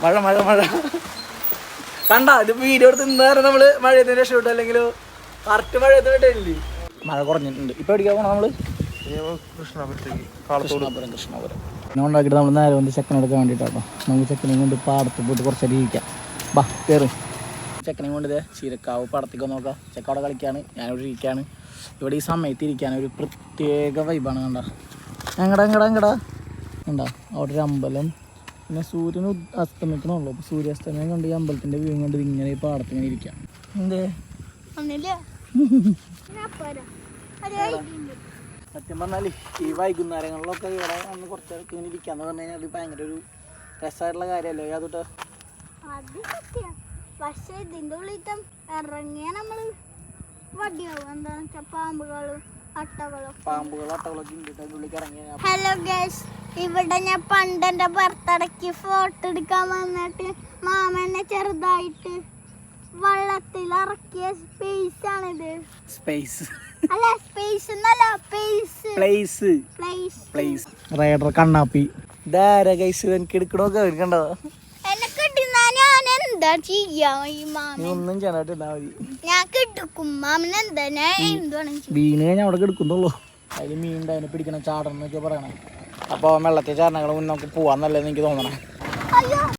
മഴ മഴ മഴ കണ്ട ഇത് വീഡിയോ എടുത്ത് ഇന്നേരം നമ്മള് മഴയത്തിന് രക്ഷപ്പെട്ടു. അല്ലെങ്കിൽ കറക്റ്റ് മഴയത്ത് വിട്ടില്ലേ. മഴ കുറഞ്ഞിട്ടുണ്ട്. ഇപ്പൊ എവിടേക്കാ പോണം നമ്മള്? കൃഷ്ണാപുരം. പിന്നെ ഉണ്ടാക്കിയിട്ട് നമ്മൾ നേരെ വന്ന് ചെക്കനെടുക്കാൻ വേണ്ടിയിട്ടാട്ടോ. നമുക്ക് ചെക്കനെയും കൊണ്ട് പാടത്ത് പോയിട്ട് കുറച്ചേരം ഇരിക്കാം. ബാ കയറി. ചെക്കനെയും കൊണ്ട് ഇതേ ചീരക്കാവ് പാടത്തേക്ക് നോക്കാം. ചെക്ക അവിടെ കളിക്കാണ്, ഞാനിവിടെ ഇരിക്കുകയാണ്. ഇവിടെ ഈ സമയത്ത് ഇരിക്കാൻ ഒരു പ്രത്യേക വൈബാണ്. കണ്ട എങ്ങടാ കണ്ടാ അവിടെ ഒരു അമ്പലം. പിന്നെ സൂര്യൻ അസ്തമിക്കണമല്ലോ. അപ്പോൾ സൂര്യാസ്തമയം കണ്ട് ഈ അമ്പലത്തിൻ്റെ വ്യൂ കണ്ട് ഇങ്ങനെ ഈ പാടത്തിങ്ങനെ ഇരിക്കാം. എന്തേ സത്യം പറഞ്ഞാൽ ഈ വൈകുന്നേരങ്ങളിലൊക്കെ ഇവിടെ വന്ന് കുറച്ചൊക്കെ ഇങ്ങനെ ഇരിക്കാന്ന് പറഞ്ഞു കഴിഞ്ഞാൽ അത് ഭയങ്കര ഒരു രസമായിട്ടുള്ള കാര്യമല്ലേ യാതൊട്ട്. പക്ഷെ ഇതിൻ്റെ ഉള്ളിൽ ഇറങ്ങിയ നമ്മള് വടിയാവും. എന്താന്ന് വെച്ചാൽ പാമ്പുകളൊക്കെ ഉള്ളിലേക്ക് ഇറങ്ങിയ. ഹലോ ഗൈസ്, ഇവിടെ ഞാൻ പണ്ട് എൻ്റെ ബർത്ത്ഡേക്ക് ഫോട്ടോ എടുക്കാൻ വന്നിട്ട് മാമനെ ചെറുതായിട്ട് വള്ളത്തിൽ ഇറക്കിയ സ്പേസ് ആണിത്. സ്പേസ് അല്ല സ്പേസ് എന്നല്ല പ്ലേസ് റൈഡർ കണ്ണാപ്പി ധാരാ ഗൈസ്. എനിക്ക് എടുക്കണോക്കെ കണ്ടോ? എന്നെ കിട്ടുന്ന ഞാൻ എന്താ ചെയ്യാ? ഈ മാമൻ ഒന്നും ചെയ്യാനായിട്ടാ മതി. ഞാൻ കിട്ടുക്കും മാമൻ എന്താ ഞാൻ എന്താണ് വീണ് കഴിഞ്ഞാൽ അവിടെ കിടക്കുന്നുള്ളൂ. അതിൽ മീൻ അതിനെ പിടിക്കണം ചാടണം എന്നൊക്കെ പറയണേ. അപ്പോൾ വെള്ളത്തിൽ ചാടനങ്ങൾ മുന്നേ നമുക്ക് പോവാന്നല്ലെന്ന് എനിക്ക് തോന്നണേ. അയ്യോ